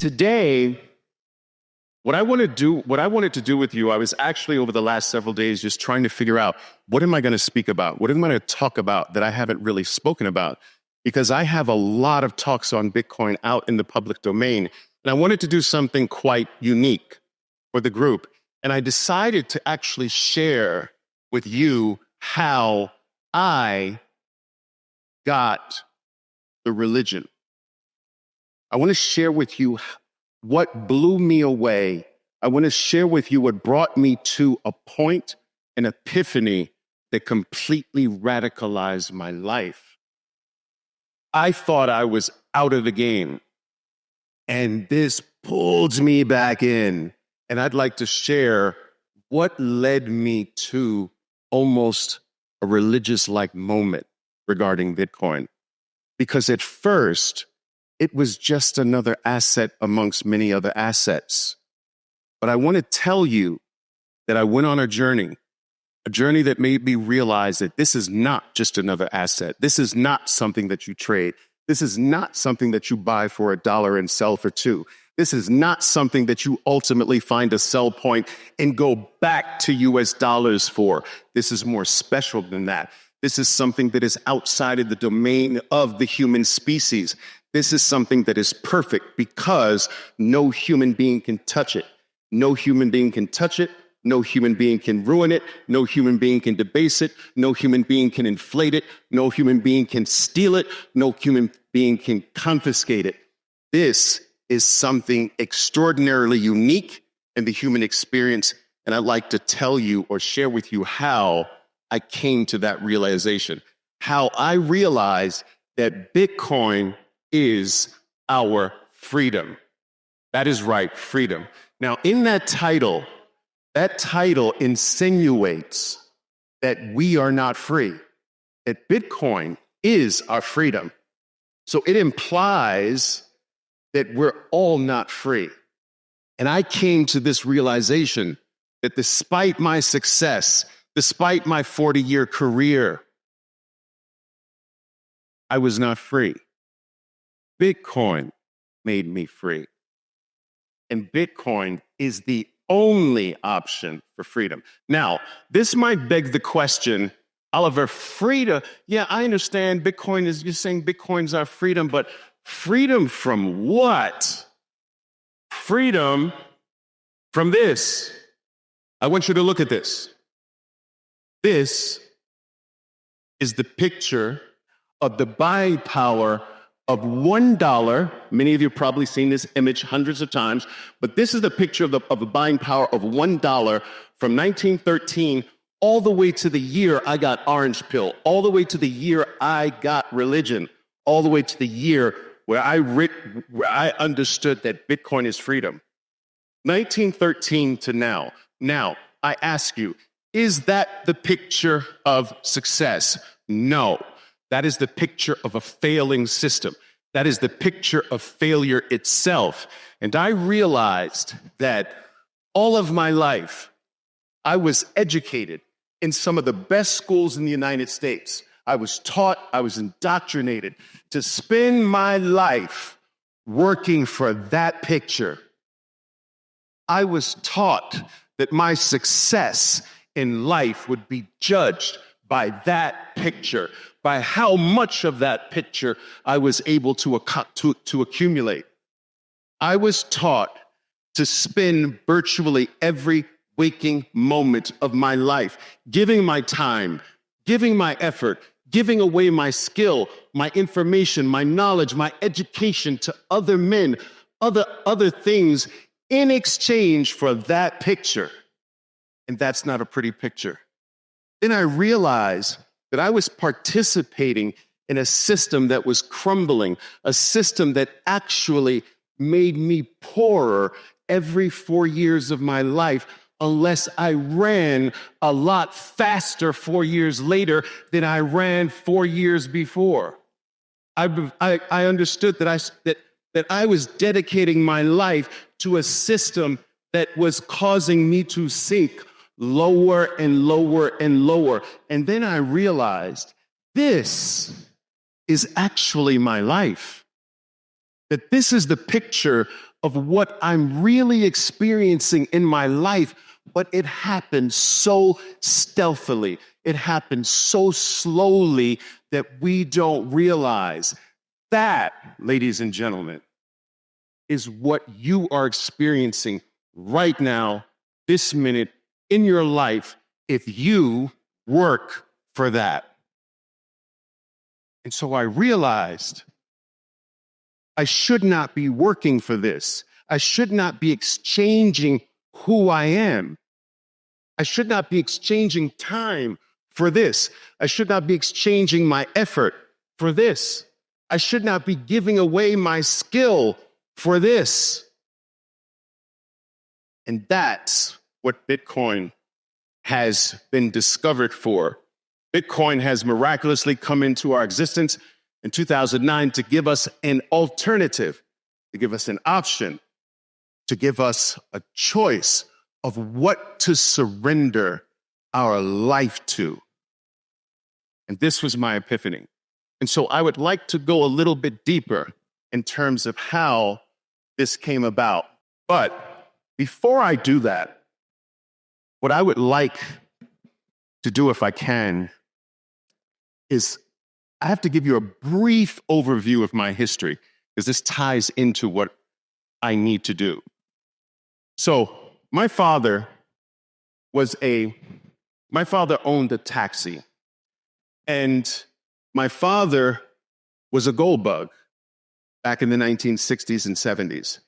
today, what I wanted to do with you, I was actually over the last several days just trying to figure out, what am I going to speak about? What am I going to talk about that I haven't really spoken about? Because I have a lot of talks on Bitcoin out in the public domain, and I wanted to do something quite unique for the group. And I decided to actually share with you how I got the religion. I want to share with you what blew me away. I want to share with you what brought me to a point, an epiphany that completely radicalized my life. I thought I was out of the game, and this pulled me back in. And I'd like to share what led me to almost a religious-like moment regarding Bitcoin. Because at first, it was just another asset amongst many other assets. But I want to tell you that I went on a journey that made me realize that this is not just another asset. This is not something that you trade. This is not something that you buy for $1 and sell for $2. This is not something that you ultimately find a sell point and go back to US dollars for. This is more special than that. This is something that is outside of the domain of the human species. This is something that is perfect because no human being can touch it. No human being can touch it. No human being can ruin it. No human being can debase it. No human being can inflate it. No human being can steal it. No human being can confiscate it. This is something extraordinarily unique in the human experience. And I'd like to tell you or share with you how I came to that realization, how I realized that Bitcoin is our freedom. That is right, freedom. Now, in that title insinuates that we are not free, that Bitcoin is our freedom. So it implies that we're all not free. And I came to this realization that despite my success, despite my 40-year career, I was not free. Bitcoin made me free. And Bitcoin is the only option for freedom. Now, this might beg the question, Oliver, freedom, yeah, I understand you're saying Bitcoin's our freedom, but freedom from what? Freedom from this. I want you to look at this. This is the picture of the buying power of $1. Many of you have probably seen this image hundreds of times, but this is the picture of the buying power of $1 from 1913 all the way to the year I got Orange Pill, all the way to the year I got religion, all the way to the year where I understood that Bitcoin is freedom. 1913 to now. Now, I ask you, is that the picture of success? No. That is the picture of a failing system. That is the picture of failure itself. And I realized that all of my life, I was educated in some of the best schools in the United States. I was taught, I was indoctrinated to spend my life working for that picture. I was taught that my success in life would be judged by that picture, by how much of that picture I was able to accumulate. I was taught to spend virtually every waking moment of my life, giving my time, giving my effort, giving away my skill, my information, my knowledge, my education to other men, other things in exchange for that picture. And that's not a pretty picture. Then I realized that I was participating in a system that was crumbling, a system that actually made me poorer every 4 years of my life unless I ran a lot faster 4 years later than I ran 4 years before. I understood that I was dedicating my life to a system that was causing me to sink lower and lower and lower. And then I realized this is actually my life. That this is the picture of what I'm really experiencing in my life, but it happened so stealthily. It happened so slowly that we don't realize. That, ladies and gentlemen, is what you are experiencing right now, this minute, in your life, if you work for that. And so I realized I should not be working for this. I should not be exchanging who I am. I should not be exchanging time for this. I should not be exchanging my effort for this. I should not be giving away my skill for this. And that's what Bitcoin has been discovered for. Bitcoin has miraculously come into our existence in 2009 to give us an alternative, to give us an option, to give us a choice of what to surrender our life to. And this was my epiphany. And so I would like to go a little bit deeper in terms of how this came about. But before I do that, what I would like to do, if I can, is I have to give you a brief overview of my history, because this ties into what I need to do. So my father owned a taxi, and my father was a gold bug back in the 1960s and 70s.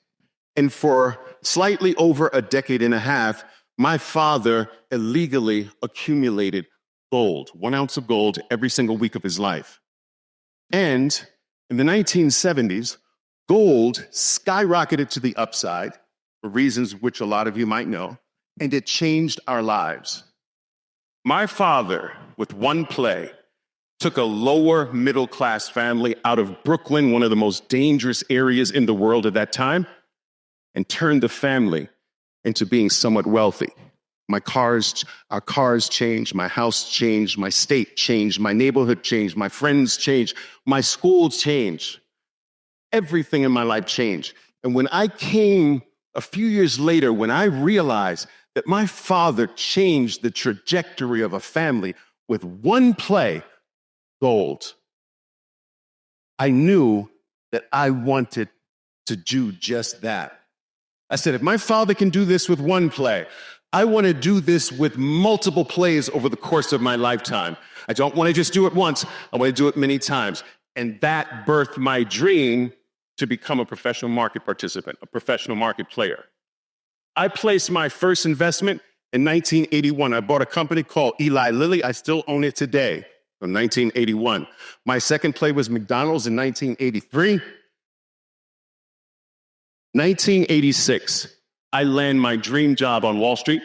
And for slightly over a decade and a half, my father illegally accumulated gold, 1 ounce of gold every single week of his life. And in the 1970s, gold skyrocketed to the upside for reasons which a lot of you might know, and it changed our lives. My father, with one play, took a lower middle class family out of Brooklyn, one of the most dangerous areas in the world at that time, and turned the family into being somewhat wealthy. Our cars changed, my house changed, my state changed, my neighborhood changed, my friends changed, my schools changed. Everything in my life changed. And when I came a few years later, when I realized that my father changed the trajectory of a family with one play, gold, I knew that I wanted to do just that. I said, if my father can do this with one play, I want to do this with multiple plays over the course of my lifetime. I don't want to just do it once. I want to do it many times. And that birthed my dream to become a professional market participant, a professional market player. I placed my first investment in 1981. I bought a company called Eli Lilly. I still own it today, from 1981. My second play was McDonald's in 1983. 1986, I land my dream job on Wall Street.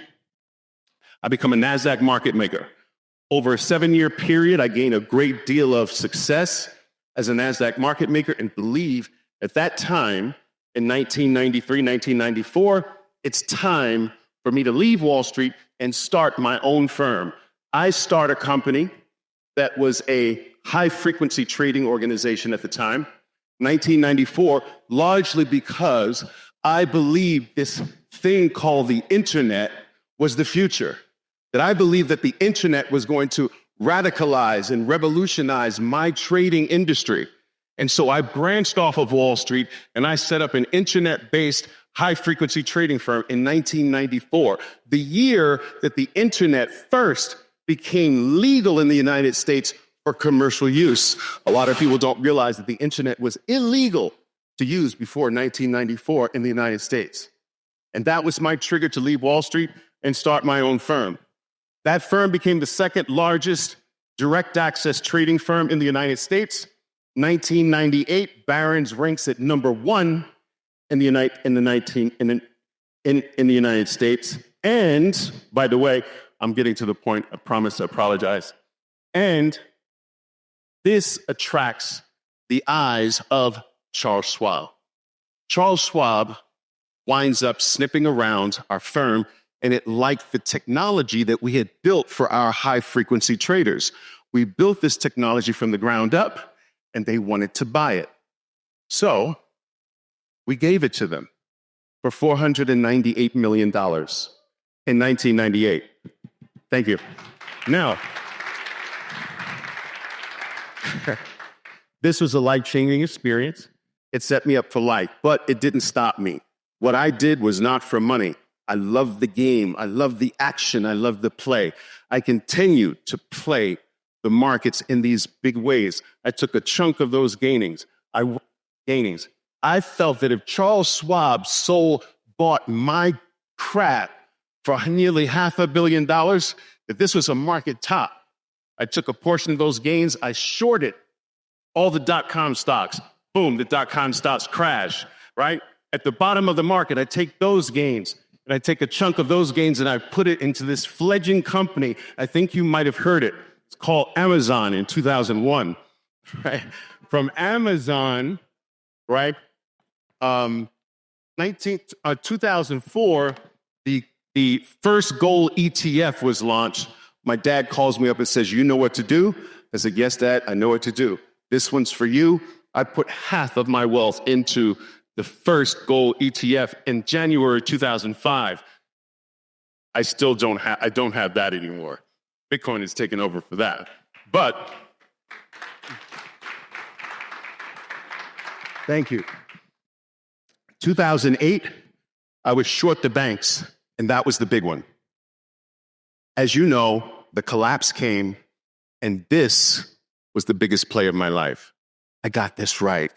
I become a NASDAQ market maker. Over a 7-year period, I gain a great deal of success as a NASDAQ market maker and believe at that time, in 1993, 1994, it's time for me to leave Wall Street and start my own firm. I start a company that was a high-frequency trading organization at the time, 1994, largely because I believed this thing called the internet was the future. That I believed that the internet was going to radicalize and revolutionize my trading industry. And so I branched off of Wall Street and I set up an internet-based high-frequency trading firm in 1994, the year that the internet first became legal in the United States for commercial use. A lot of people don't realize that the internet was illegal to use before 1994 in the United States. And that was my trigger to leave Wall Street and start my own firm. That firm became the second largest direct access trading firm in the United States. 1998, Barron's ranks at number 1 in the United States. And, by the way, I'm getting to the point, I promise, I apologize. And this attracts the eyes of Charles Schwab. Charles Schwab winds up sniffing around our firm, and it liked the technology that we had built for our high-frequency traders. We built this technology from the ground up, and they wanted to buy it. So we gave it to them. for $498 million in 1998. Thank you. Now, this was a life-changing experience. It set me up for life, but it didn't stop me. What I did was not for money. I love the game. I love the action. I love the play. I continued to play the markets in these big ways. I took a chunk of those gainings. I felt that if Charles Schwab bought my crap for nearly $500 million, that this was a market top. I took a portion of those gains. I shorted all the dot-com stocks. Boom, the dot-com stocks crash, right? At the bottom of the market, I take those gains, and I take a chunk of those gains, and I put it into this fledgling company. I think you might have heard it. It's called Amazon in 2001, right? From Amazon, right, 2004, the first gold ETF was launched. My dad calls me up and says, "You know what to do?" I said, "Yes, Dad, I know what to do. This one's for you." I put half of my wealth into the first gold ETF in January 2005. I don't have that anymore. Bitcoin has taken over for that. But thank you. 2008, I was short the banks, and that was the big one. As you know, the collapse came, and this was the biggest play of my life. I got this right.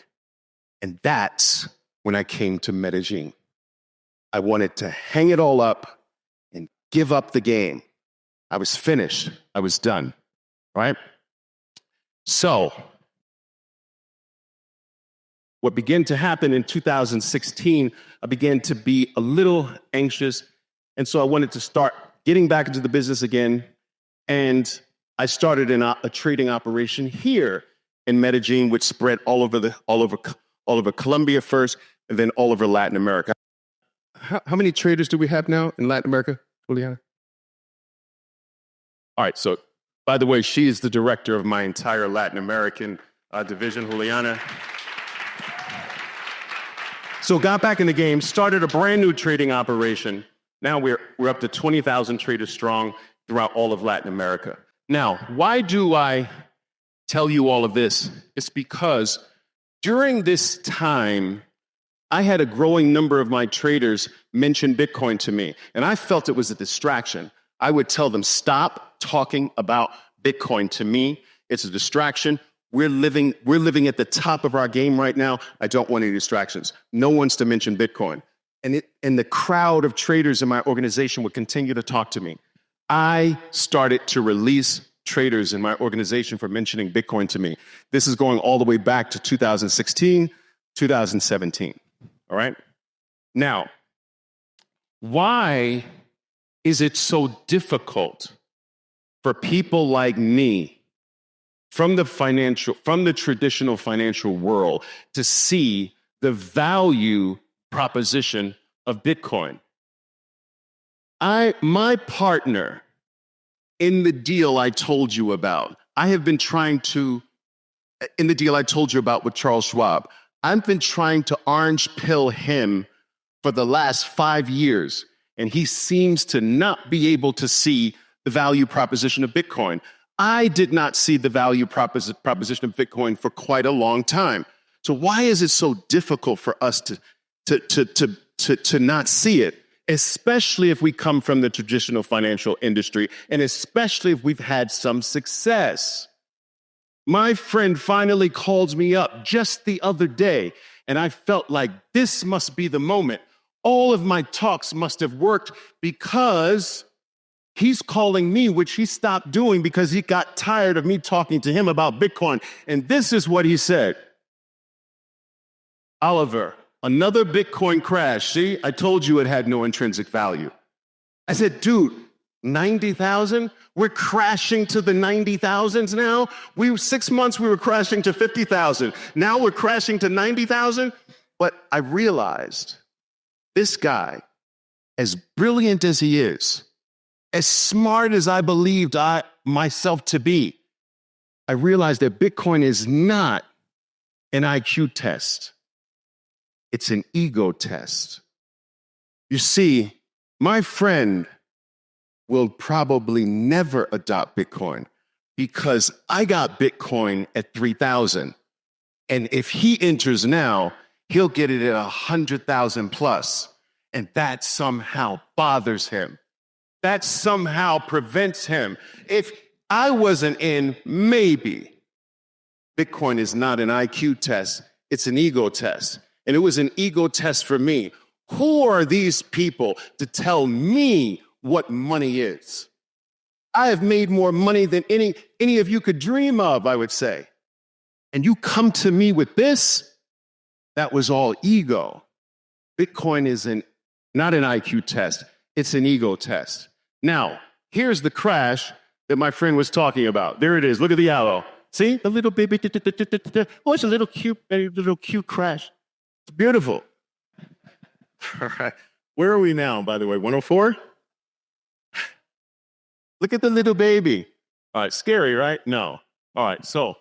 And that's when I came to Medellin. I wanted to hang it all up and give up the game. I was finished. I was done, right? So, what began to happen in 2016, I began to be a little anxious, and so I wanted to start getting back into the business again, and I started a trading operation here in Medellin, which spread all over Colombia first, and then all over Latin America. How many traders do we have now in Latin America, Juliana? All right, so by the way, she is the director of my entire Latin American division, Juliana. So got back in the game, started a brand new trading operation. Now we're up to 20,000 traders strong throughout all of Latin America. Now, why do I tell you all of this? It's because during this time, I had a growing number of my traders mention Bitcoin to me, and I felt it was a distraction. I would tell them, stop talking about Bitcoin to me. It's a distraction. We're living at the top of our game right now. I don't want any distractions. No one's to mention Bitcoin. And the crowd of traders in my organization would continue to talk to me. I started to release traders in my organization for mentioning Bitcoin to me. This is going all the way back to 2016, 2017. All right? Now, why is it so difficult for people like me from the traditional financial world to see the value proposition of Bitcoin? My partner in the deal I told you about, in the deal I told you about with Charles Schwab, I've been trying to orange pill him for the last 5 years, and he seems to not be able to see the value proposition of Bitcoin. I did not see the value proposition of Bitcoin for quite a long time. So why is it so difficult for us to not see it, especially if we come from the traditional financial industry, and especially if we've had some success? My friend finally called me up just the other day, and I felt like this must be the moment. All of my talks must have worked because he's calling me, which he stopped doing because he got tired of me talking to him about Bitcoin. And this is what he said. "Oliver, another Bitcoin crash. See, I told you it had no intrinsic value." I said, "Dude, 90,000? We're crashing to the 90,000s now? 6 months we were crashing to 50,000. Now we're crashing to 90,000? But I realized this guy, as brilliant as he is, as smart as I believed myself to be, I realized that Bitcoin is not an IQ test. It's an ego test. You see, my friend will probably never adopt Bitcoin because I got Bitcoin at 3,000. And if he enters now, he'll get it at 100,000 plus. And that somehow bothers him. That somehow prevents him. If I wasn't in, maybe. Bitcoin is not an IQ test, it's an ego test. And it was an ego test for me. Who are these people to tell me what money is? I have made more money than any of you could dream of, I would say. And you come to me with this? That was all ego. Bitcoin is not an IQ test, it's an ego test. Now, here's the crash that my friend was talking about. There it is. Look at the arrow. See? The little baby. Oh, it's a little cute crash. It's beautiful. All right. Where are we now, by the way? 104? Look at the little baby. All right. Scary, right? No. All right. So,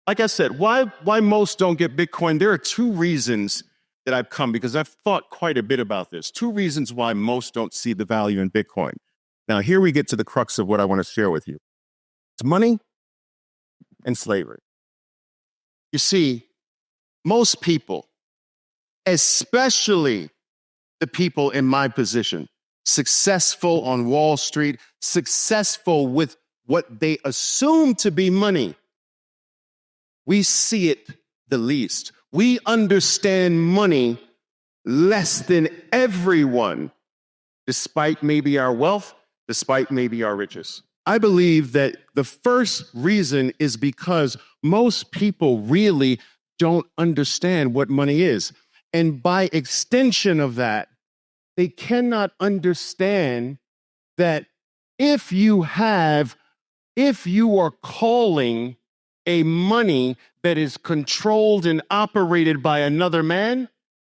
like I said, why most don't get Bitcoin? There are two reasons that I've come, because I've thought quite a bit about this. Two reasons why most don't see the value in Bitcoin. Now, here we get to the crux of what I want to share with you. It's money and slavery. You see, most people, especially the people in my position, successful on Wall Street, successful with what they assume to be money, we see it the least. We understand money less than everyone, despite maybe our wealth, despite maybe our riches. I believe that the first reason is because most people really don't understand what money is. And by extension of that, they cannot understand that if you are calling a money that is controlled and operated by another man,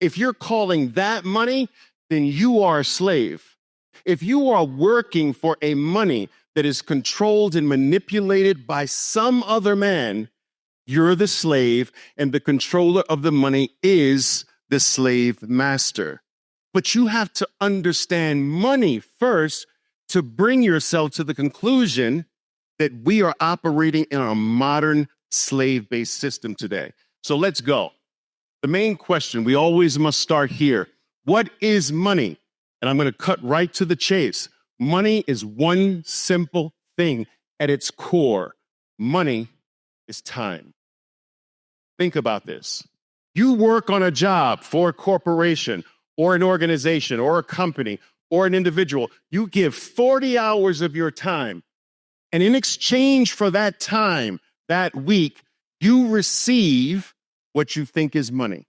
if you're calling that money, then you are a slave. If you are working for a money that is controlled and manipulated by some other man, you're the slave, and the controller of the money is the slave master. But you have to understand money first to bring yourself to the conclusion that we are operating in a modern slave-based system today. So let's go. The main question, we always must start here. What is money? And I'm going to cut right to the chase. Money is one simple thing at its core. Money is time. Think about this. You work on a job for a corporation or an organization or a company or an individual. You give 40 hours of your time. And in exchange for that time, that week, you receive what you think is money.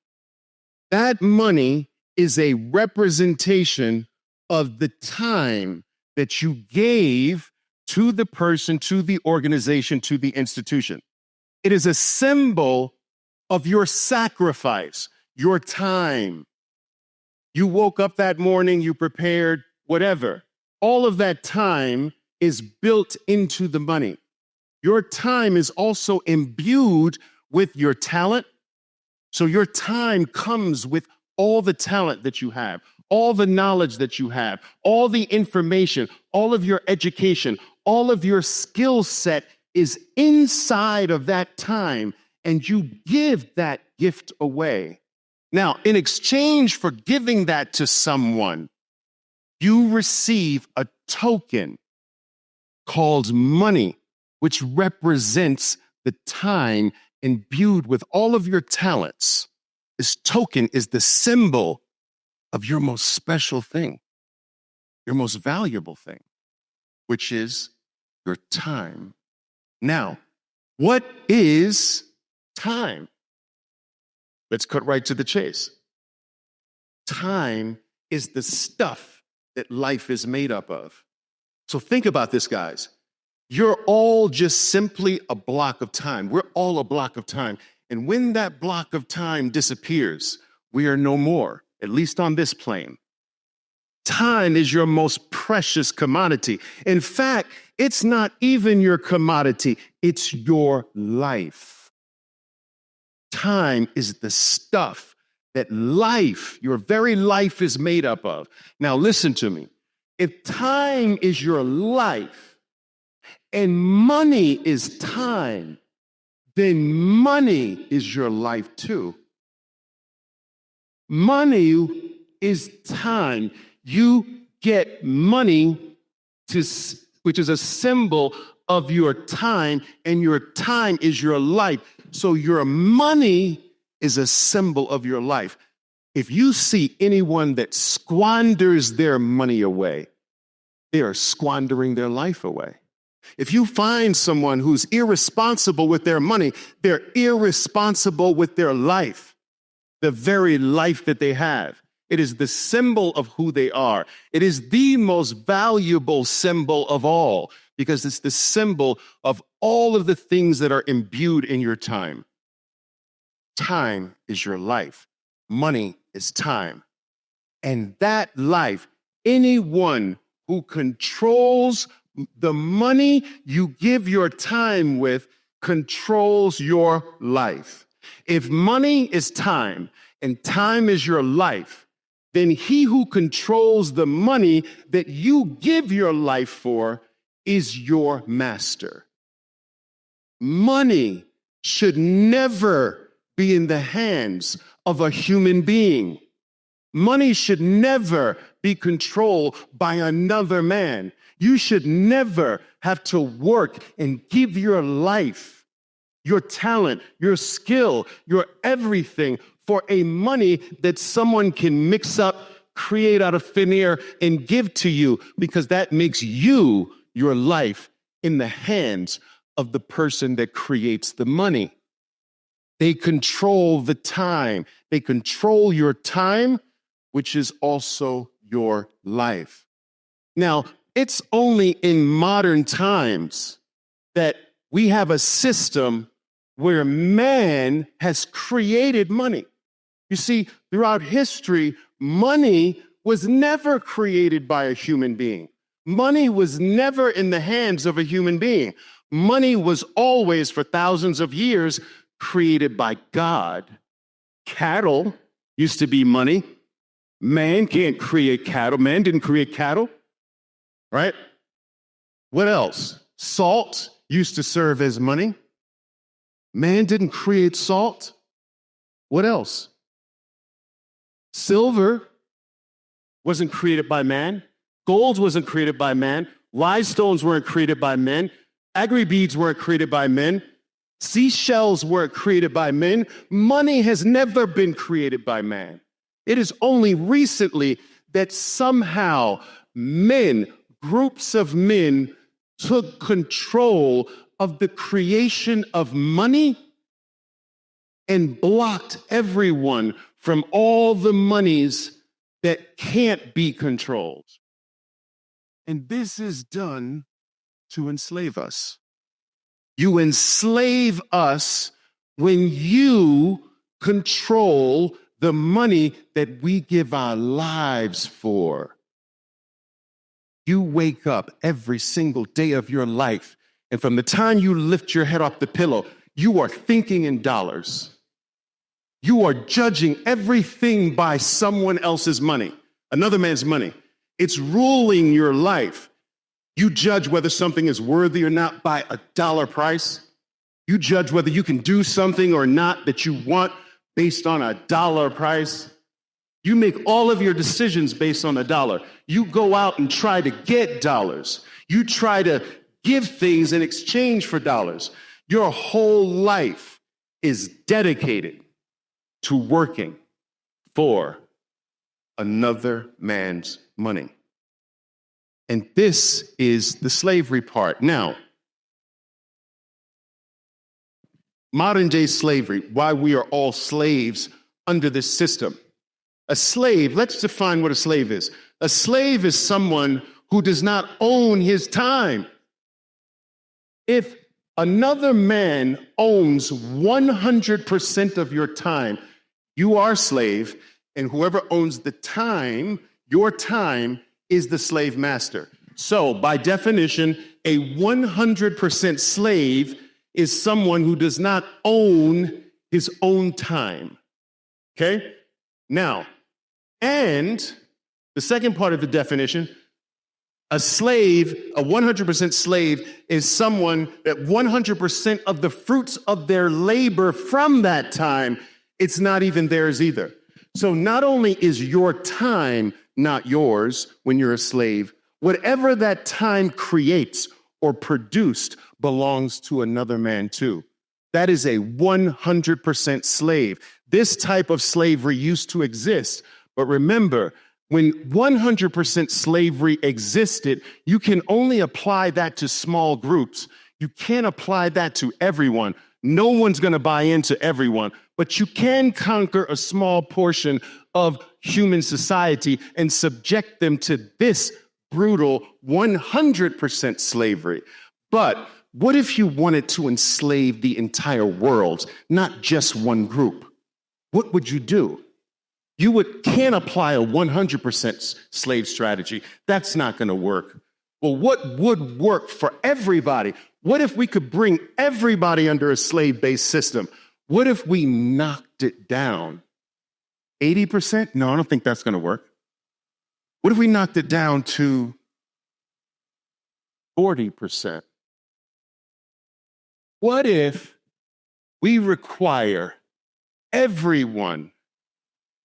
That money is a representation of the time that you gave to the person, to the organization, to the institution. It is a symbol of your sacrifice, your time. You woke up that morning, you prepared, whatever. All of that time is built into the money. Your time is also imbued with your talent. So your time comes with all the talent that you have, all the knowledge that you have, all the information, all of your education, all of your skill set is inside of that time, and you give that gift away. Now, in exchange for giving that to someone, you receive a token called money, which represents the time imbued with all of your talents. This token is the symbol of your most special thing, your most valuable thing, which is your time. Now, what is time? Let's cut right to the chase. Time is the stuff that life is made up of. So think about this, guys. You're all just simply a block of time. We're all a block of time. And when that block of time disappears, we are no more, at least on this plane. Time is your most precious commodity. In fact, it's not even your commodity, it's your life. Time is the stuff that life, your very life is made up of. Now, listen to me. If time is your life and money is time, then money is your life too. Money is time. You get money, which is a symbol of your time, and your time is your life. So your money is a symbol of your life. If you see anyone that squanders their money away, they are squandering their life away. If you find someone who's irresponsible with their money, they're irresponsible with their life, the very life that they have. It is the symbol of who they are. It is the most valuable symbol of all, because it's the symbol of all of the things that are imbued in your time. Time is your life. Money is time. And that life, anyone who controls the money you give your time with controls your life. If money is time and time is your life, then he who controls the money that you give your life for is your master. Money should never be in the hands of a human being. Money should never be controlled by another man. You should never have to work and give your life, your talent, your skill, your everything for a money that someone can mix up, create out of thin air, and give to you, because that makes you, your life, in the hands of the person that creates the money. They control the time. They control your time, which is also your life. Now, it's only in modern times that we have a system where man has created money. You see, throughout history, money was never created by a human being. Money was never in the hands of a human being. Money was always, for thousands of years, created by God. Cattle used to be money. Man can't create cattle. Man didn't create cattle, right? What else? Salt used to serve as money. Man didn't create salt. What else? Silver wasn't created by man. Gold wasn't created by man. Rhinestones weren't created by men. Agri-beads weren't created by men. Seashells weren't created by men. Money has never been created by man. It is only recently that somehow men, groups of men, took control of the creation of money and blocked everyone from all the monies that can't be controlled. And this is done to enslave us. You enslave us when you control the money that we give our lives for. You wake up every single day of your life, and from the time you lift your head off the pillow, you are thinking in dollars. You are judging everything by someone else's money, another man's money. It's ruling your life. You judge whether something is worthy or not by a dollar price. You judge whether you can do something or not that you want based on a dollar price. You make all of your decisions based on a dollar. You go out and try to get dollars. You try to give things in exchange for dollars. Your whole life is dedicated to working for another man's money. And this is the slavery part. Now, modern day slavery, why we are all slaves under this system. A slave, let's define what a slave is. A slave is someone who does not own his time. If another man owns 100% of your time, you are a slave, and whoever owns the time, your time, is the slave master. So, by definition, a 100% slave is someone who does not own his own time. Okay? Now, and the second part of the definition, a slave, a 100% slave, is someone that 100% of the fruits of their labor from that time, it's not even theirs either. So not only is your time not yours when you're a slave, whatever that time creates or produced belongs to another man too. That is a 100% slave. This type of slavery used to exist, but remember, when 100% slavery existed, you can only apply that to small groups. You can't apply that to everyone. No one's going to buy into everyone, but you can conquer a small portion of human society and subject them to this brutal 100% slavery. But what if you wanted to enslave the entire world, not just one group? What would you do? You can't apply a 100% slave strategy. That's not going to work. Well, what would work for everybody? What if we could bring everybody under a slave-based system? What if we knocked it down? 80%? No, I don't think that's going to work. What if we knocked it down to 40%? What if we require everyone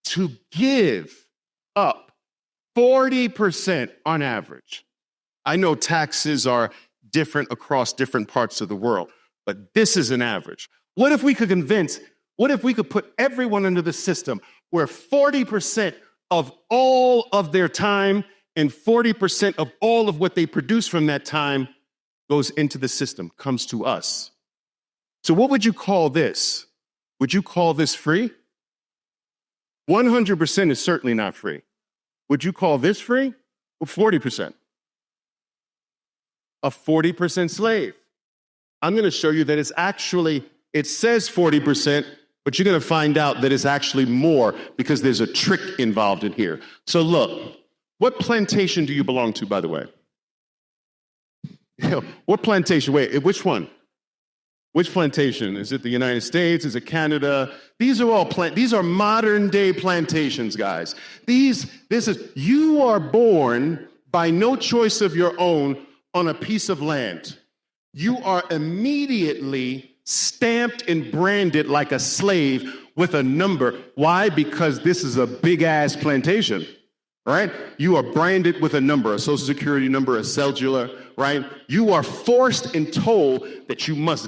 to give up 40% on average? I know taxes are different across different parts of the world, but this is an average. What if we could put everyone under the system where 40% of all of their time and 40% of all of what they produce from that time goes into the system, comes to us? So what would you call this? Would you call this free? 100% is certainly not free. Would you call this free? Well, 40%. A 40% slave. I'm going to show you that it says 40%, but you're going to find out that it's actually more because there's a trick involved in here. So look, what plantation do you belong to, by the way? What plantation? Wait, which one? Which plantation? Is it the United States? Is it Canada? These are modern day plantations, guys. You are born by no choice of your own on a piece of land. You are immediately stamped and branded like a slave with a number. Why? Because this is a big ass plantation, right? You are branded with a number, a social security number, a cellular, right? You are forced and told that you must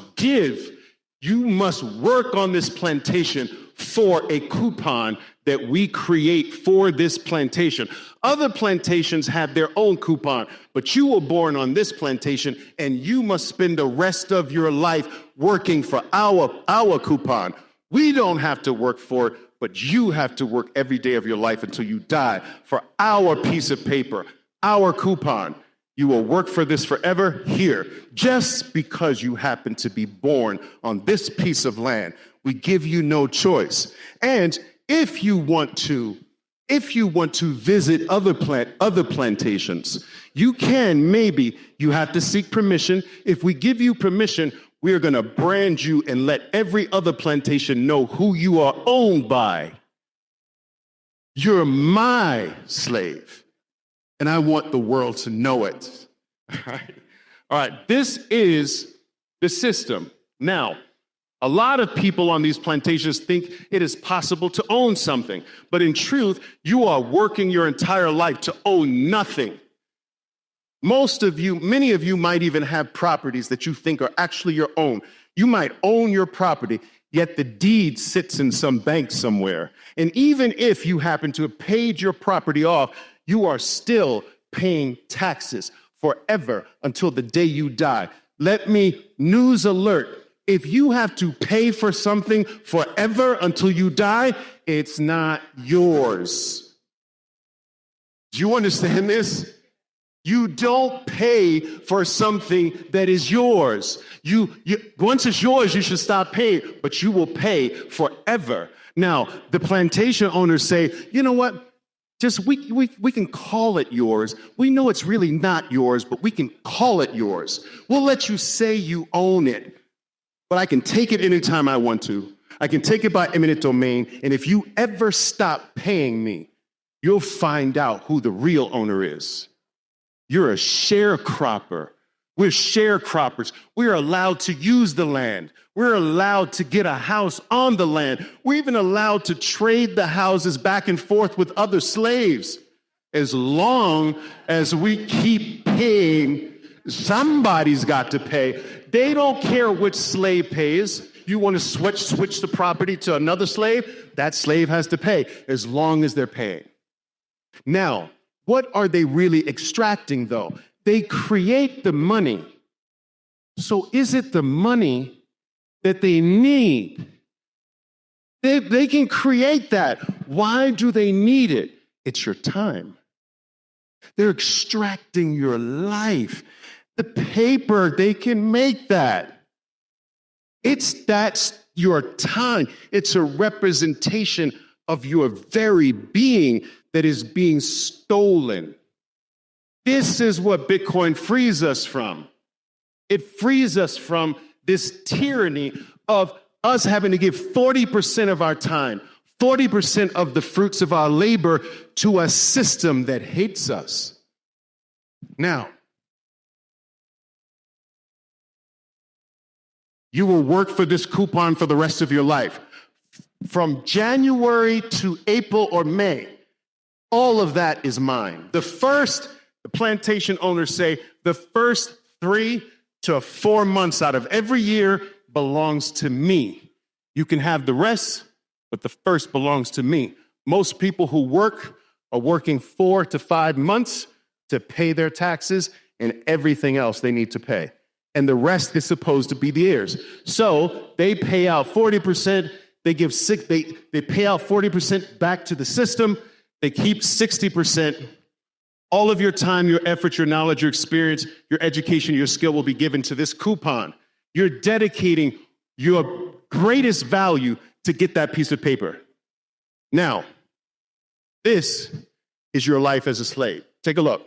work on this plantation for a coupon that we create for this plantation. Other plantations have their own coupon, but you were born on this plantation and you must spend the rest of your life working for our coupon. We don't have to work for it, but you have to work every day of your life until you die for our piece of paper, our coupon. You will work for this forever here, just because you happen to be born on this piece of land. We give you no choice. And if you want to visit other plantations, you can. Maybe you have to seek permission. If we give you permission, we are going to brand you and let every other plantation know who you are owned by. You're my slave, and I want the world to know it. All right. This is the system. Now, a lot of people on these plantations think it is possible to own something, but in truth, you are working your entire life to own nothing. Many of you might even have properties that you think are actually your own. You might own your property, yet the deed sits in some bank somewhere. And even if you happen to have paid your property off, you are still paying taxes forever until the day you die. News alert. If you have to pay for something forever until you die, it's not yours. Do you understand this? You don't pay for something that is yours. Once it's yours, you should stop paying, but you will pay forever. Now, the plantation owners say, you know what? We can call it yours. We know it's really not yours, but we can call it yours. We'll let you say you own it, but I can take it anytime I want to. I can take it by eminent domain, and if you ever stop paying me, you'll find out who the real owner is. You're a sharecropper. We're sharecroppers. We're allowed to use the land. We're allowed to get a house on the land. We're even allowed to trade the houses back and forth with other slaves. As long as we keep paying, somebody's got to pay. They don't care which slave pays. You want to switch the property to another slave? That slave has to pay as long as they're paying. Now, what are they really extracting, though? They create the money. So is it the money that they need? They can create that. Why do they need it? It's your time. They're extracting your life. The paper, they can make that. That's your time. It's a representation of your very being that is being stolen. This is what Bitcoin frees us from. It frees us from this tyranny of us having to give 40% of our time, 40% of the fruits of our labor to a system that hates us. Now, you will work for this coupon for the rest of your life. From January to April or May, all of that is mine. The plantation owners say the first 3 to 4 months out of every year belongs to me. You can have the rest, but the first belongs to me. Most people who work are working 4 to 5 months to pay their taxes and everything else they need to pay. And the rest is supposed to be theirs. So they pay out 40%, they pay out 40% back to the system, they keep 60%. All of your time, your effort, your knowledge, your experience, your education, your skill will be given to this coupon. You're dedicating your greatest value to get that piece of paper. Now, this is your life as a slave. Take a look.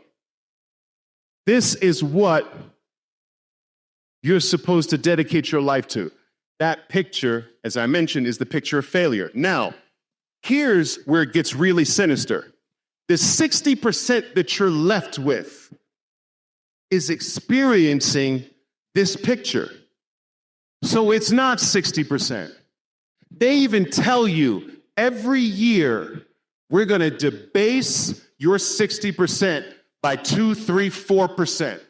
This is what you're supposed to dedicate your life to. That picture, as I mentioned, is the picture of failure. Now, here's where it gets really sinister. The 60% that you're left with is experiencing this picture. So it's not 60%. They even tell you every year, we're going to debase your 60% by 2, 3, 4%.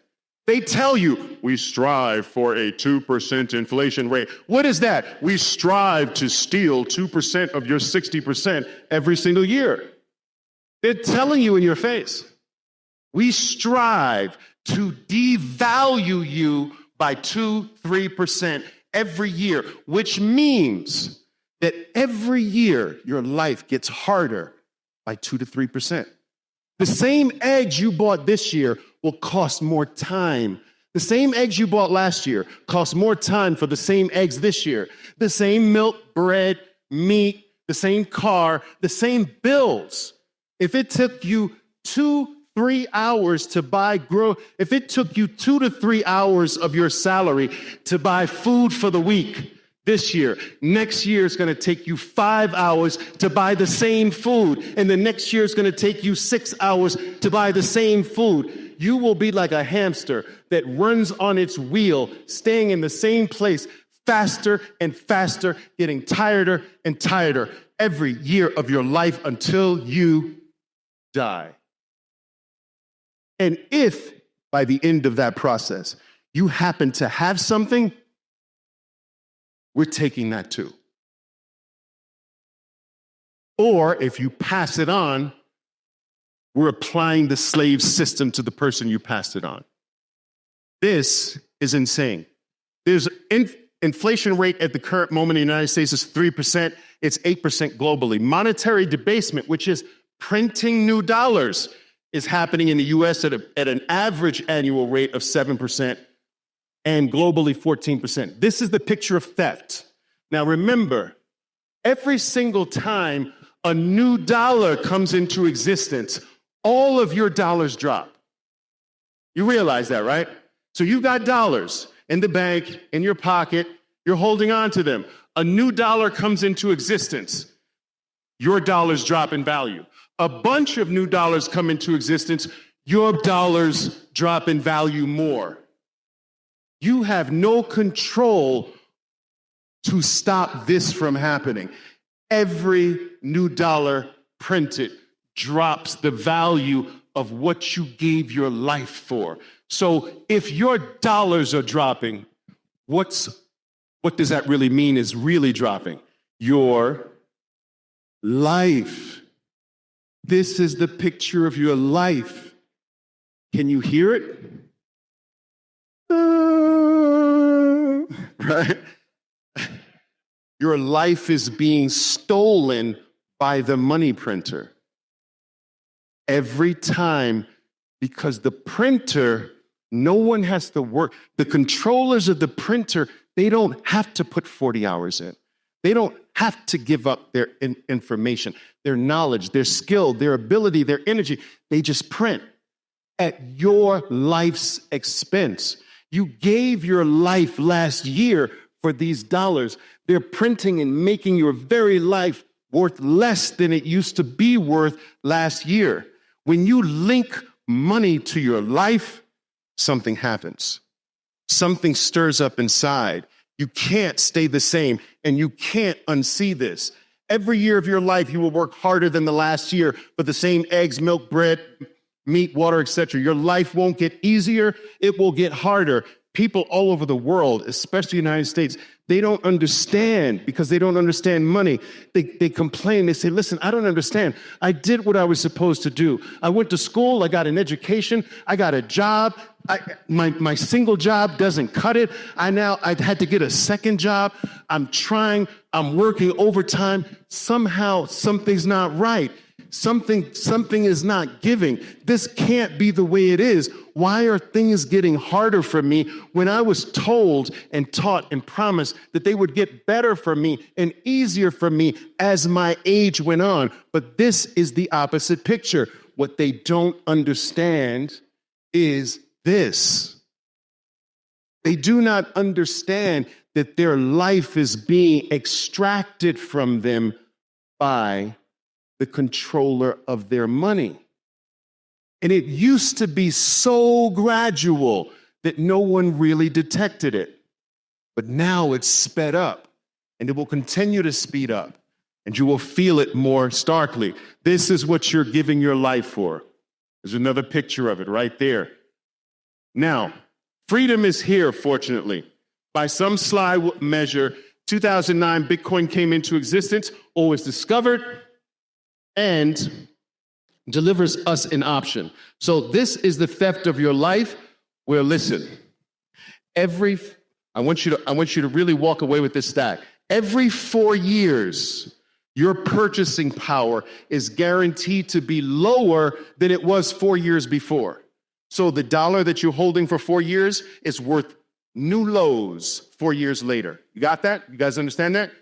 They tell you, we strive for a 2% inflation rate. What is that? We strive to steal 2% of your 60% every single year. They're telling you in your face. We strive to devalue you by 2, 3% every year, which means that every year your life gets harder by 2 to 3%. The same eggs you bought this year will cost more time. The same eggs you bought last year cost more time for the same eggs this year. The same milk, bread, meat, the same car, the same bills. If it took you 2-3 hours to buy if it took you 2 to 3 hours of your salary to buy food for the week this year, next year is going to take you 5 hours to buy the same food, and the next year is going to take you 6 hours to buy the same food. You will be like a hamster that runs on its wheel, staying in the same place faster and faster, getting tireder and tireder every year of your life until you die. And if by the end of that process you happen to have something, we're taking that too. Or if you pass it on, we're applying the slave system to the person you passed it on. This is insane. There's inflation rate at the current moment in the United States is 3%. It's 8% globally. Monetary debasement, which is printing new dollars, is happening in the U.S. at an average annual rate of 7%. And globally 14%. This is the picture of theft. Now remember, every single time a new dollar comes into existence, all of your dollars drop. You realize that, right? So you've got dollars in the bank, in your pocket, you're holding on to them. A new dollar comes into existence. Your dollars drop in value. A bunch of new dollars come into existence. Your dollars drop in value more. You have no control to stop this from happening. Every new dollar printed drops the value of what you gave your life for. So if your dollars are dropping, what does that really mean is really dropping? Your life. This is the picture of your life. Can you hear it? Right? Your life is being stolen by the money printer. Every time, because the printer, no one has to work. The controllers of the printer, they don't have to put 40 hours in. They don't have to give up their information, their knowledge, their skill, their ability, their energy. They just print at your life's expense. You gave your life last year for these dollars. They're printing and making your very life worth less than it used to be worth last year. When you link money to your life, something happens. Something stirs up inside. You can't stay the same, and you can't unsee this. Every year of your life, you will work harder than the last year for the same eggs, milk, bread, meat, water, etc. Your life won't get easier. It will get harder. People all over the world, especially the United States, they don't understand because they don't understand money. They complain. They say, listen, I don't understand. I did what I was supposed to do. I went to school. I got an education. I got a job. My single job doesn't cut it. I had to get a second job. I'm trying. I'm working overtime. Somehow something's not right. Something is not giving. This can't be the way it is. Why are things getting harder for me when I was told and taught and promised that they would get better for me and easier for me as my age went on? But this is the opposite picture. What they don't understand is this. They do not understand that their life is being extracted from them by the controller of their money. And it used to be so gradual that no one really detected it. But now it's sped up, and it will continue to speed up, and you will feel it more starkly. This is what you're giving your life for. There's another picture of it right there. Now, freedom is here, fortunately. By some sly measure, 2009, Bitcoin came into existence or was discovered, and delivers us an option. So this is the theft of your life. Well, listen, I want you to really walk away with this stat. Every 4 years, your purchasing power is guaranteed to be lower than it was 4 years before. So the dollar that you're holding for 4 years is worth new lows 4 years later. You got that? You guys understand that?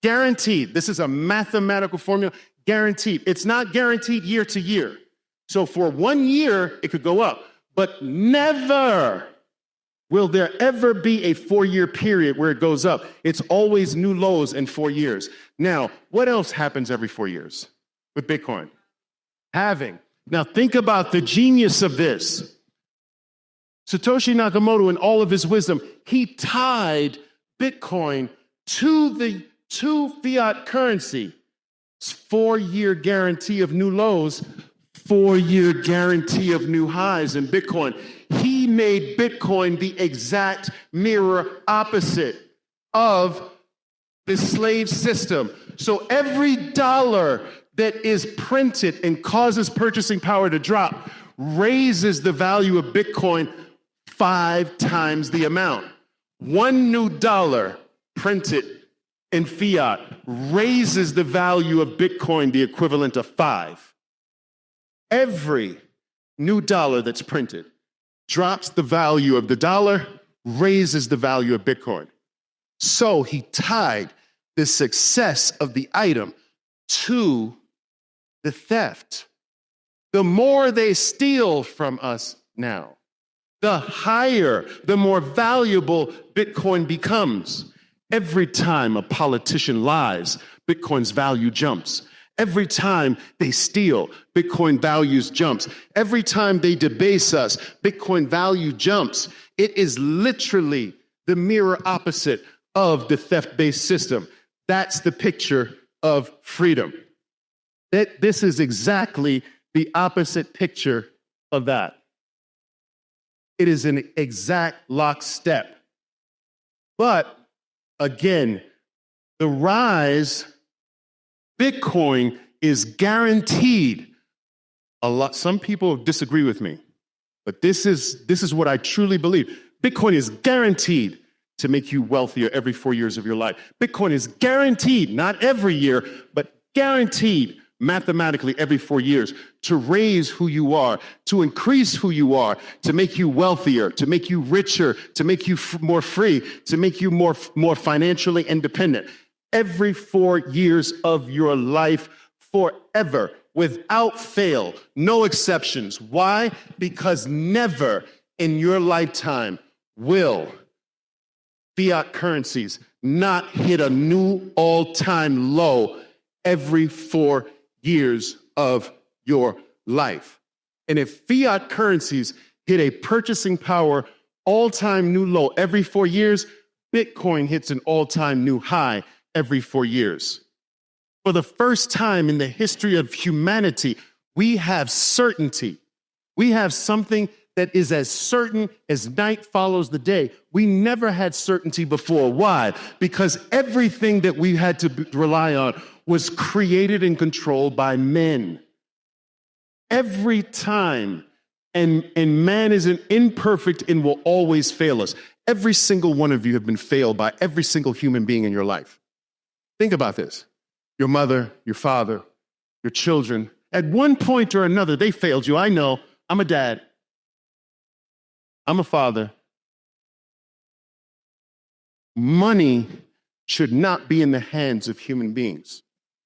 Guaranteed. This is a mathematical formula. Guaranteed. It's not guaranteed year to year. So for 1 year, it could go up. But never will there ever be a 4-year period where it goes up. It's always new lows in 4 years. Now, what else happens every 4 years with Bitcoin? Halving. Now, think about the genius of this. Satoshi Nakamoto, in all of his wisdom, he tied Bitcoin to fiat currency. 4-year guarantee of new lows, 4-year guarantee of new highs in Bitcoin. He made Bitcoin the exact mirror opposite of the slave system. So every dollar that is printed and causes purchasing power to drop raises the value of Bitcoin 5 times the amount. 1 new dollar printed in fiat raises the value of Bitcoin the equivalent of 5. Every new dollar that's printed drops the value of the dollar, raises the value of Bitcoin. So he tied the success of the item to the theft. The more they steal from us now, the higher, the more valuable Bitcoin becomes. Every time a politician lies, Bitcoin's value jumps. Every time they steal, Bitcoin values jumps. Every time they debase us, Bitcoin value jumps. It is literally the mirror opposite of the theft-based system. That's the picture of freedom. This is exactly the opposite picture of that. It is an exact lockstep. But again, the rise, Bitcoin is guaranteed. Some people disagree with me, but this is what I truly believe. Bitcoin is guaranteed to make you wealthier every 4 years of your life. Bitcoin is guaranteed, not every year, but guaranteed mathematically every 4 years to raise who you are, to increase who you are, to make you wealthier, to make you richer, to make you more free, to make you more financially independent. Every 4 years of your life, forever, without fail, no exceptions. Why? Because never in your lifetime will fiat currencies not hit a new all-time low every 4 years of your life. And if fiat currencies hit a purchasing power all-time new low every 4 years, Bitcoin hits an all-time new high every 4 years. For the first time in the history of humanity, we have certainty. We have something that is as certain as night follows the day. We never had certainty before. Why? Because everything that we had to rely on was created and controlled by men. Every time, and man is an imperfect and will always fail us. Every single one of you have been failed by every single human being in your life. Think about this. Your mother, your father, your children. At one point or another, they failed you. I know. I'm a dad. I'm a father. Money should not be in the hands of human beings.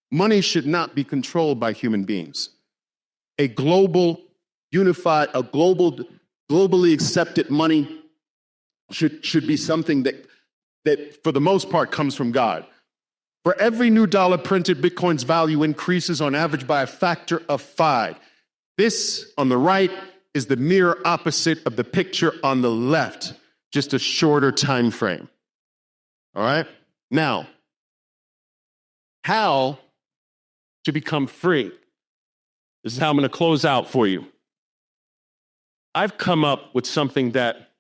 Money should not be controlled by human beings. A global, unified, globally accepted money should be something that for the most part comes from God. For every new dollar printed, Bitcoin's value increases on average by a factor of 5. This on the right is the mirror opposite of the picture on the left, just a shorter time frame. All right? Now, how to become free? This is how I'm going to close out for you. I've come up with something that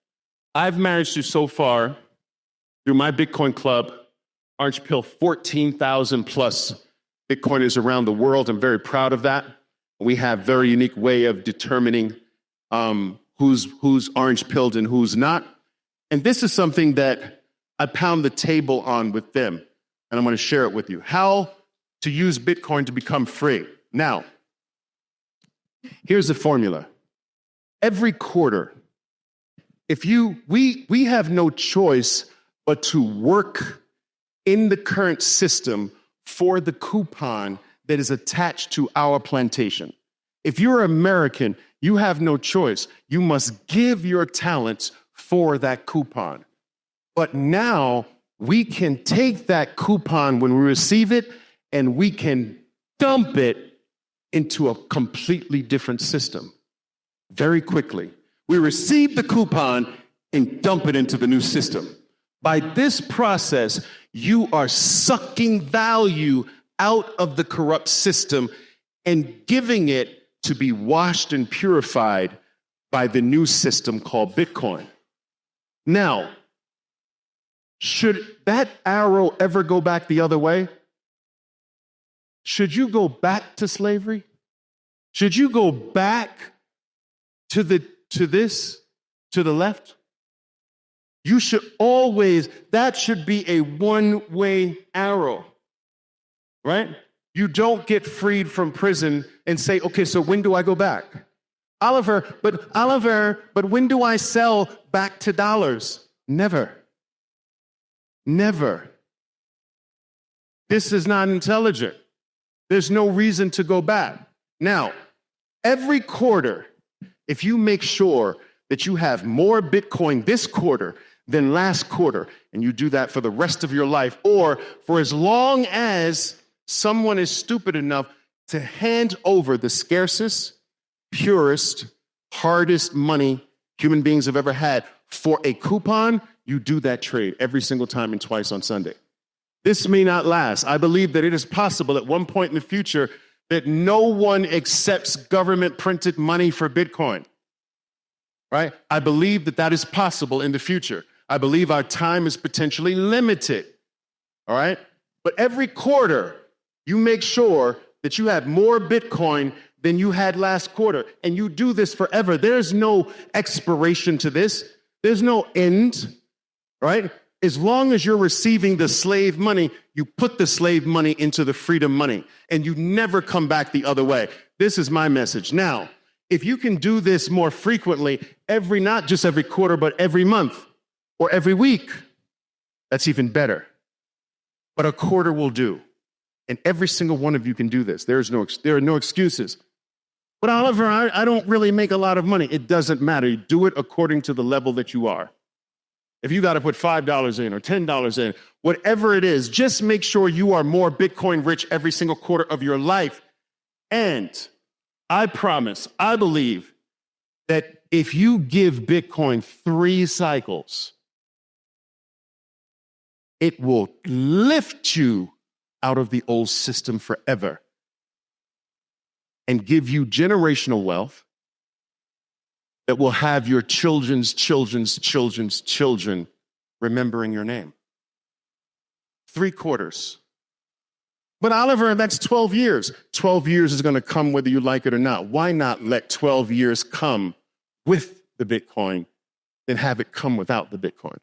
I've managed to so far through my Bitcoin club, Orange Pill, 14,000 plus Bitcoiners around the world. I'm very proud of that. We have a very unique way of determining who's orange pilled and who's not. And this is something that I pound the table on with them, and I'm going to share it with you. How to use Bitcoin to become free. Now, here's the formula. Every quarter, we have no choice but to work in the current system for the coupon that is attached to our plantation. If you're American, you have no choice. You must give your talents for that coupon. But now we can take that coupon when we receive it and we can dump it into a completely different system very quickly. We receive the coupon and dump it into the new system. By this process, you are sucking value out of the corrupt system and giving it to be washed and purified by the new system called Bitcoin. Now, should that arrow ever go back the other way? Should you go back to slavery? Should you go back to the left? You should always, that should be a one-way arrow, right? You don't get freed from prison and say, okay, so when do I go back? Oliver, but when do I sell back to dollars? Never. Never. This is not intelligent. There's no reason to go back. Now, every quarter, if you make sure that you have more Bitcoin this quarter than last quarter, and you do that for the rest of your life, or for as long as someone is stupid enough to hand over the scarcest, purest, hardest money human beings have ever had for a coupon, you do that trade every single time and twice on Sunday. This may not last. I believe that it is possible at one point in the future that no one accepts government printed money for Bitcoin, right? I believe that that is possible in the future. I believe our time is potentially limited, all right? But every quarter, you make sure that you have more Bitcoin than you had last quarter, and you do this forever. There's no expiration to this. There's no end, right? As long as you're receiving the slave money, you put the slave money into the freedom money, and you never come back the other way. This is my message. Now, if you can do this more frequently, not just every quarter, but every month or every week, that's even better. But a quarter will do. And every single one of you can do this. There are no excuses. But Oliver, I don't really make a lot of money. It doesn't matter. You do it according to the level that you are. If you got to put $5 in or $10 in, whatever it is, just make sure you are more Bitcoin rich every single quarter of your life. And I promise, I believe that if you give Bitcoin 3 cycles, it will lift you out of the old system forever and give you generational wealth that will have your children's children's children's children remembering your name. 3 quarters. But Oliver, that's 12 years. 12 years is going to come whether you like it or not. Why not let 12 years come with the Bitcoin than have it come without the Bitcoin?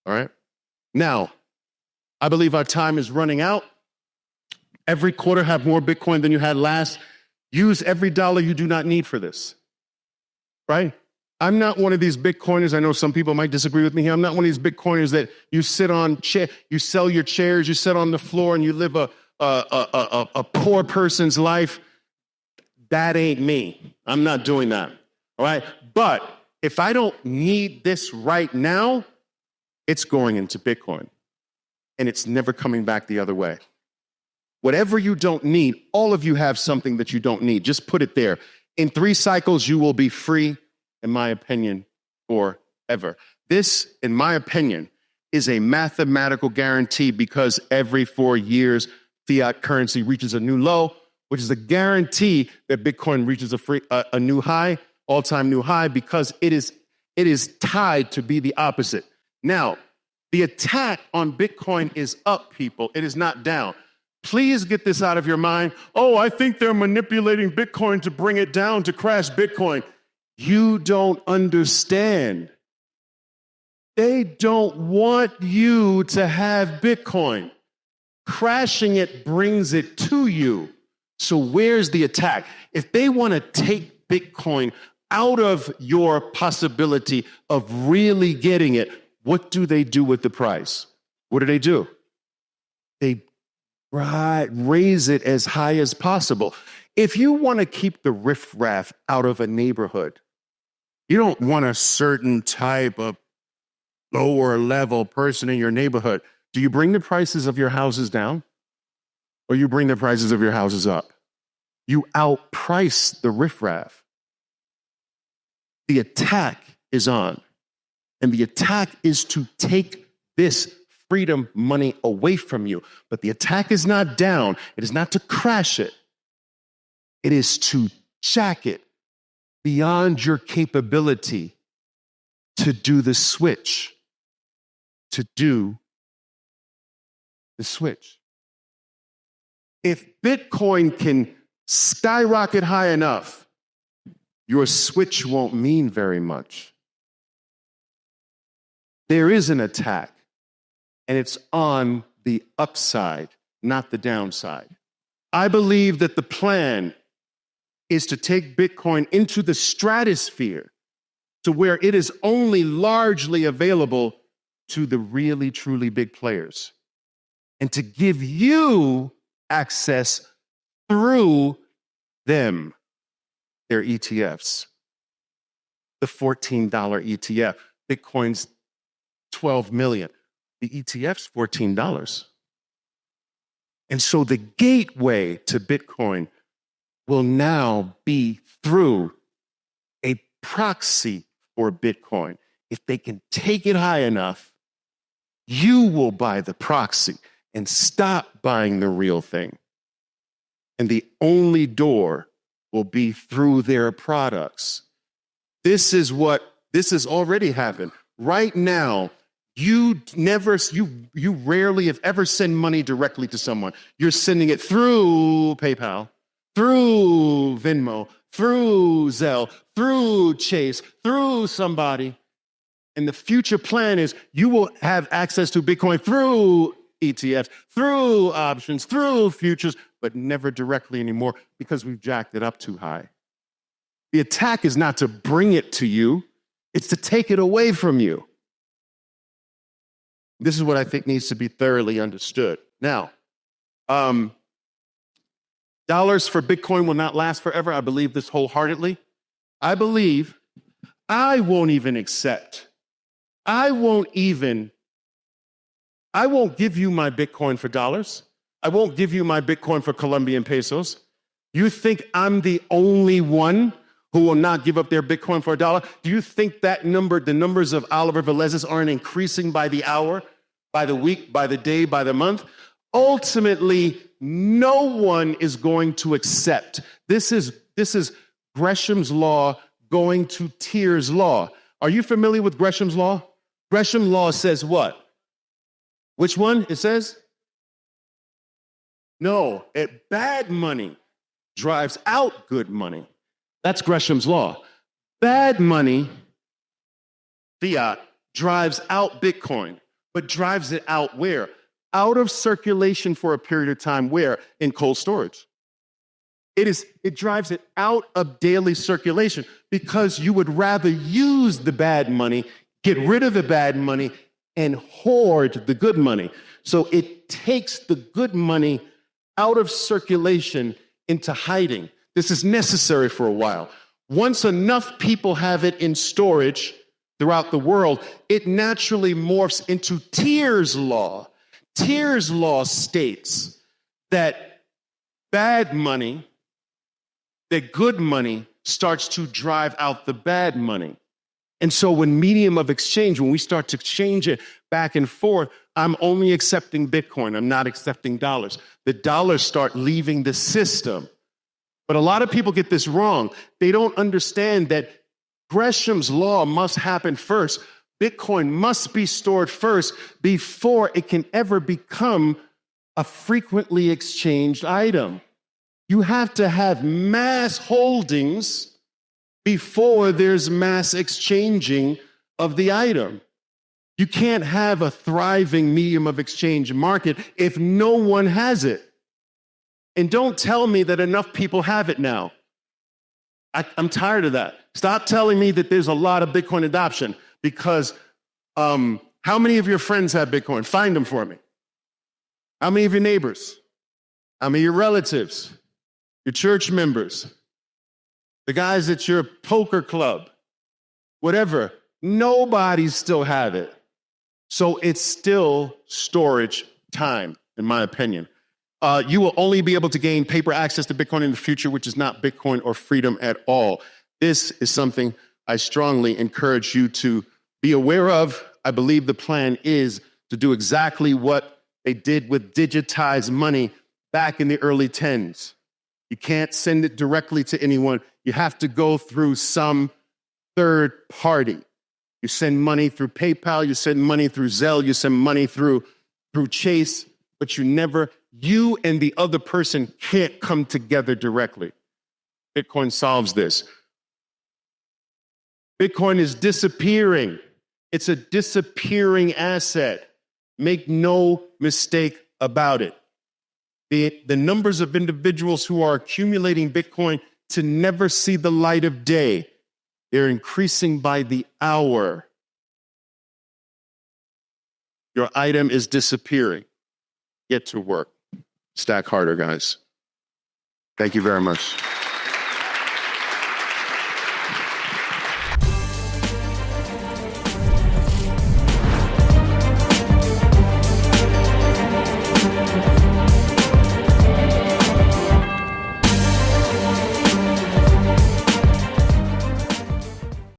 All right? Now, I believe our time is running out. Every quarter have more Bitcoin than you had last. Use every dollar you do not need for this, right? I'm not one of these Bitcoiners. I know some people might disagree with me here. I'm not one of these Bitcoiners that you sit on, you sell your chairs, you sit on the floor, and you live a poor person's life. That ain't me. I'm not doing that, all right? But if I don't need this right now, it's going into Bitcoin, and it's never coming back the other way. Whatever you don't need, all of you have something that you don't need. Just put it there. In 3 cycles, you will be free, in my opinion, forever. This, in my opinion, is a mathematical guarantee because every 4 years, fiat currency reaches a new low, which is a guarantee that Bitcoin reaches a new high, all-time new high, because it is tied to be the opposite. Now, the attack on Bitcoin is up, people. It is not down. Please get this out of your mind. Oh, I think they're manipulating Bitcoin to bring it down, to crash Bitcoin. You don't understand. They don't want you to have Bitcoin. Crashing it brings it to you. So where's the attack? If they want to take Bitcoin out of your possibility of really getting it, what do they do with the price? What do? They raise it as high as possible. If you want to keep the riffraff out of a neighborhood, you don't want a certain type of lower level person in your neighborhood. Do you bring the prices of your houses down? Or you bring the prices of your houses up? You outprice the riffraff. The attack is on. And the attack is to take this freedom money away from you. But the attack is not down. It is not to crash it. It is to jack it beyond your capability to do the switch. To do the switch. If Bitcoin can skyrocket high enough, your switch won't mean very much. There is an attack. And it's on the upside, not the downside. I believe that the plan is to take Bitcoin into the stratosphere to where it is only largely available to the really, truly big players. And to give you access through them, their ETFs. the $14 ETF. Bitcoin's 12 million. The ETF's $14. And so the gateway to Bitcoin will now be through a proxy for Bitcoin. If they can take it high enough, you will buy the proxy and stop buying the real thing. And the only door will be through their products. This has already happened. Right now, you rarely, if ever, send money directly to someone. You're sending it through PayPal, through Venmo, through Zelle, through Chase, through somebody. And the future plan is you will have access to Bitcoin through ETFs, through options, through futures, but never directly anymore because we've jacked it up too high. The attack is not to bring it to you, it's to take it away from you. This is what I think needs to be thoroughly understood. Now, dollars for Bitcoin will not last forever. I believe this wholeheartedly. I won't give you my Bitcoin for dollars. I won't give you my Bitcoin for Colombian pesos. You think I'm the only one who will not give up their Bitcoin for $1? Do you think the numbers of Oliver Velez's aren't increasing by the hour, by the week, by the day, by the month? Ultimately, no one is going to accept. This is Gresham's law going to Tyr's law. Are you familiar with Gresham's law? Gresham's law says what? Which one? It says? No, bad money drives out good money. That's Gresham's law. Bad money, fiat, drives out Bitcoin, but drives it out where? Out of circulation for a period of time. Where? In cold storage. It drives it out of daily circulation because you would rather use the bad money, get rid of the bad money, and hoard the good money. So it takes the good money out of circulation into hiding. This is necessary for a while. Once enough people have it in storage throughout the world, it naturally morphs into Tyr's law. Tyr's law states that bad money, that good money starts to drive out the bad money. And so when medium of exchange, when we start to exchange it back and forth, I'm only accepting Bitcoin. I'm not accepting dollars. The dollars start leaving the system. But a lot of people get this wrong. They don't understand that Gresham's law must happen first. Bitcoin must be stored first before it can ever become a frequently exchanged item. You have to have mass holdings before there's mass exchanging of the item. You can't have a thriving medium of exchange market if no one has it. And don't tell me that enough people have it now. I'm tired of that. Stop telling me that there's a lot of Bitcoin adoption because how many of your friends have Bitcoin? Find them for me. How many of your neighbors? How many of your relatives? Your church members? The guys at your poker club? Whatever. Nobody still have it. So it's still storage time, in my opinion. You will only be able to gain paper access to Bitcoin in the future, which is not Bitcoin or freedom at all. This is something I strongly encourage you to be aware of. I believe the plan is to do exactly what they did with digitized money back in the early 10s. You can't send it directly to anyone. You have to go through some third party. You send money through PayPal, you send money through Zelle, you send money through Chase, but you and the other person can't come together directly. Bitcoin solves this. Bitcoin is disappearing. It's a disappearing asset. Make no mistake about it. The numbers of individuals who are accumulating Bitcoin to never see the light of day, they're increasing by the hour. Your item is disappearing. Get to work. Stack harder, guys. Thank you very much.